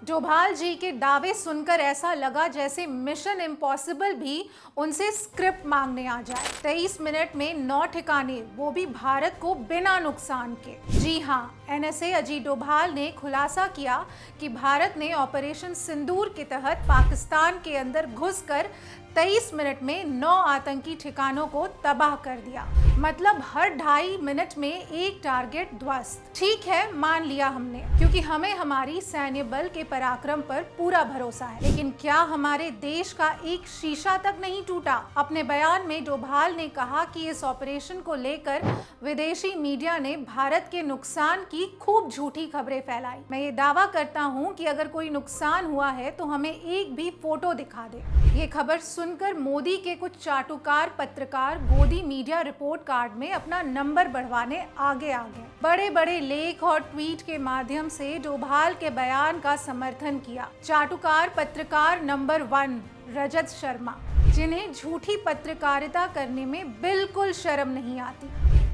डोभाल जी के दावे सुनकर ऐसा लगा जैसे मिशन इम्पॉसिबल भी उनसे स्क्रिप्ट मांगने आ जाए। 23 मिनट में 9 ठिकाने, वो भी भारत को बिना नुकसान के। जी हाँ, एनएसए अजीत डोभाल ने खुलासा किया कि भारत ने ऑपरेशन सिंदूर के तहत पाकिस्तान के अंदर घुसकर 23 मिनट में 9 आतंकी ठिकानों को तबाह कर दिया। मतलब हर 2.5 मिनट में एक टारगेट ध्वस्त। ठीक है, मान लिया हमने, क्योंकि हमें हमारी सैन्य बल के पराक्रम पर पूरा भरोसा है। लेकिन क्या हमारे देश का एक शीशा तक नहीं टूटा? अपने बयान में डोभाल ने कहा कि इस ऑपरेशन को लेकर विदेशी मीडिया ने भारत के नुकसान की खूब झूठी खबरें फैलाई। मैं ये दावा करता हूँ कि अगर कोई नुकसान हुआ है तो हमें एक भी फोटो दिखा दे। ये खबर सुनकर मोदी के कुछ चाटुकार पत्रकार गोदी मीडिया रिपोर्ट कार्ड में अपना नंबर बढ़वाने आगे आ गए। बड़े बड़े लेख और ट्वीट के माध्यम से डोभाल के बयान का समर्थन किया। चाटुकार पत्रकार नंबर 1 रजत शर्मा, जिन्हें झूठी पत्रकारिता करने में बिल्कुल शर्म नहीं आती,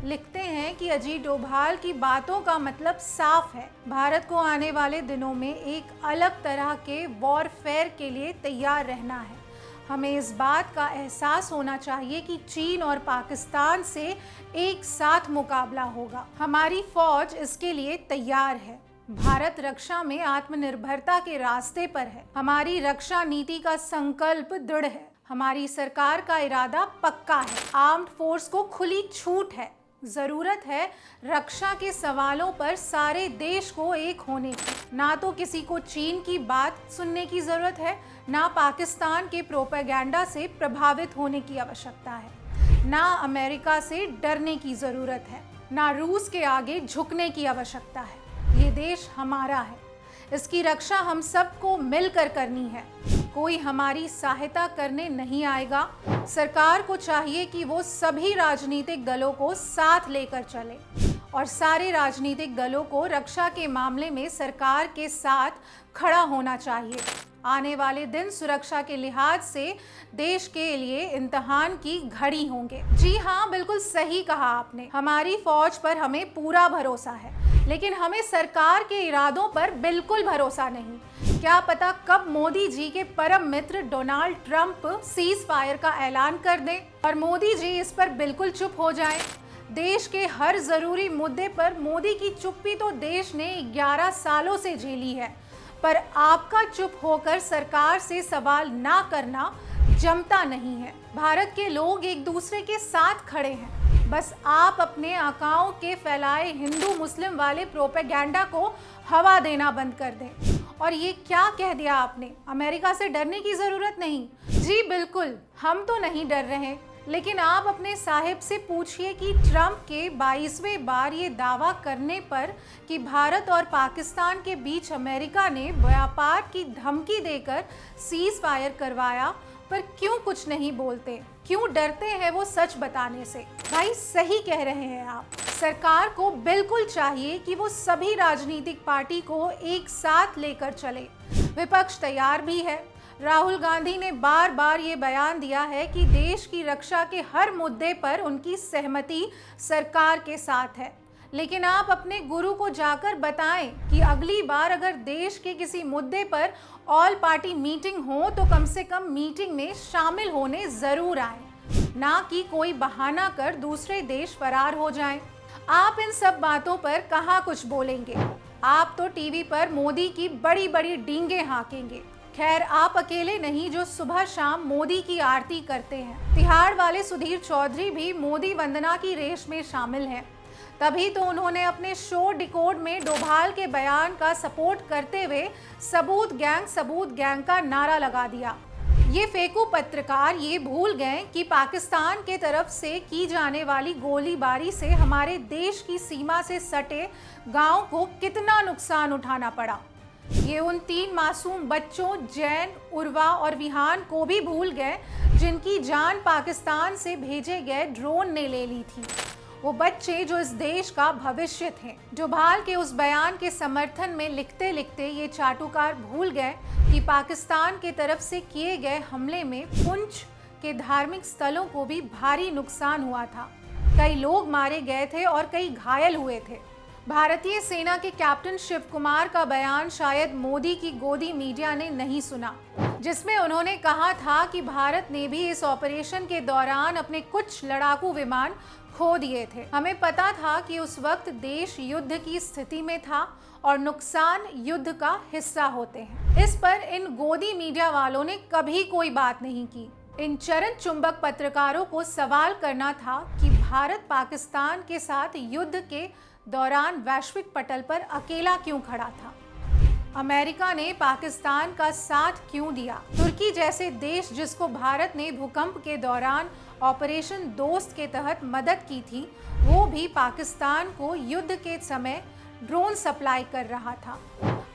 लिखते हैं कि अजीत डोभाल की बातों का मतलब साफ है, भारत को आने वाले दिनों में एक अलग तरह के वॉरफेयर के लिए तैयार रहना है। हमें इस बात का एहसास होना चाहिए कि चीन और पाकिस्तान से एक साथ मुकाबला होगा। हमारी फौज इसके लिए तैयार है। भारत रक्षा में आत्मनिर्भरता के रास्ते पर है। हमारी रक्षा नीति का संकल्प दृढ़ है। हमारी सरकार का इरादा पक्का है। आर्म्ड फोर्स को खुली छूट है। जरूरत है रक्षा के सवालों पर सारे देश को एक होने की। ना तो किसी को चीन की बात सुनने की जरूरत है, ना पाकिस्तान के प्रोपेगेंडा से प्रभावित होने की आवश्यकता है, ना अमेरिका से डरने की जरूरत है, ना रूस के आगे झुकने की आवश्यकता है। ये देश हमारा है, इसकी रक्षा हम सबको मिलकर करनी है। कोई हमारी सहायता करने नहीं आएगा। सरकार को चाहिए कि वो सभी राजनीतिक दलों को साथ लेकर चले और सारे राजनीतिक दलों को रक्षा के मामले में सरकार के साथ खड़ा होना चाहिए। आने वाले दिन सुरक्षा के लिहाज से देश के लिए इम्तिहान की घड़ी होंगे। जी हाँ, बिल्कुल सही कहा आपने। हमारी फौज पर हमें पूरा भरोसा है, लेकिन हमें सरकार के इरादों पर बिल्कुल भरोसा नहीं। क्या पता कब मोदी जी के परम मित्र डोनाल्ड ट्रंप सीज फायर का ऐलान कर दें और मोदी जी इस पर बिल्कुल चुप हो जाएं। देश के हर जरूरी मुद्दे पर मोदी की चुप्पी तो देश ने 11 सालों से झेली है, पर आपका चुप होकर सरकार से सवाल ना करना जमता नहीं है। भारत के लोग एक दूसरे के साथ खड़े हैं। बस आप अपने आकाओं के फैलाए हिंदू मुस्लिम वाले प्रोपेगेंडा को हवा देना बंद कर दें। और ये क्या कह दिया आपने, अमेरिका से डरने की जरूरत नहीं? जी बिल्कुल, हम तो नहीं डर रहे, लेकिन आप अपने साहिब से पूछिए कि ट्रंप के 22वें बार ये दावा करने पर कि भारत और पाकिस्तान के बीच अमेरिका ने व्यापार की धमकी देकर सीज फायर करवाया, पर क्यों कुछ नहीं बोलते? क्यों डरते हैं वो सच बताने से? भाई सही कह रहे हैं आप। सरकार को बिल्कुल चाहिए कि वो सभी राजनीतिक पार्टी को एक साथ लेकर चले। विपक्ष तैयार भी है। राहुल गांधी ने बार बार ये बयान दिया है कि देश की रक्षा के हर मुद्दे पर उनकी सहमति सरकार के साथ है। लेकिन आप अपने गुरु को जाकर बताएं कि अगली बार अगर देश के किसी मुद्दे पर ऑल पार्टी मीटिंग हो तो कम से कम मीटिंग में शामिल होने जरूर आए, ना कि कोई बहाना कर दूसरे देश फरार हो जाएं। आप इन सब बातों पर कहाँ कुछ बोलेंगे? आप तो टीवी पर मोदी की बड़ी बड़ी डींगे हाँकेंगे। खैर, आप अकेले नहीं जो सुबह शाम मोदी की आरती करते हैं। तिहाड़ वाले सुधीर चौधरी भी मोदी वंदना की रेस में शामिल हैं। तभी तो उन्होंने अपने शो डिकोड में डोभाल के बयान का सपोर्ट करते हुए सबूत गैंग का नारा लगा दिया। ये फेकू पत्रकार ये भूल गए कि पाकिस्तान के तरफ से की जाने वाली गोलीबारी से हमारे देश की सीमा से सटे गांव को कितना नुकसान उठाना पड़ा। ये उन 3 मासूम बच्चों जैन, उर्वा और विहान को भी भूल गए जिनकी जान पाकिस्तान से भेजे गए ड्रोन ने ले ली थी। वो बच्चे जो इस देश का भविष्य थे। डोभाल के उस बयान के समर्थन में लिखते लिखते ये चाटुकार भूल गए कि पाकिस्तान के तरफ से किए गए हमले में पुंछ के धार्मिक स्थलों को भी भारी नुकसान हुआ था। कई लोग मारे गए थे और कई घायल हुए थे। भारतीय सेना के कैप्टन शिव कुमार का बयान शायद मोदी की गोदी मीडिया ने नहीं सुना, जिसमें उन्होंने कहा था कि भारत ने भी इस ऑपरेशन के दौरान अपने कुछ लड़ाकू विमान खो दिए थे। हमें पता था कि उस वक्त देश युद्ध की स्थिति में था और नुकसान युद्ध का हिस्सा होते हैं। इस पर इन गोदी मीडिया वालों ने कभी कोई बात नहीं की। इन चरण चुंबक पत्रकारों को सवाल करना था कि भारत पाकिस्तान के साथ युद्ध के दौरान वैश्विक पटल पर अकेला क्यों खड़ा था। अमेरिका ने पाकिस्तान का साथ क्यों दिया। तुर्की जैसे देश जिसको भारत ने भूकंप के दौरान ऑपरेशन दोस्त के तहत मदद की थी, वो भी पाकिस्तान को युद्ध के समय ड्रोन सप्लाई कर रहा था।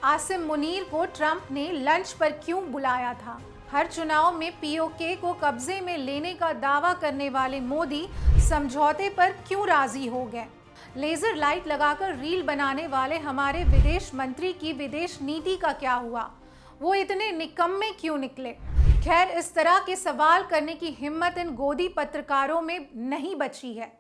आसिम मुनीर को ट्रंप ने लंच पर क्यों बुलाया था। हर चुनाव में पीओके को कब्जे में लेने का दावा करने वाले मोदी समझौते पर क्यों राजी हो गए। लेजर लाइट लगाकर रील बनाने वाले हमारे विदेश मंत्री की विदेश नीति का क्या हुआ, वो इतने निकम्मे क्यों निकले। खैर, इस तरह के सवाल करने की हिम्मत इन गोदी पत्रकारों में नहीं बची है।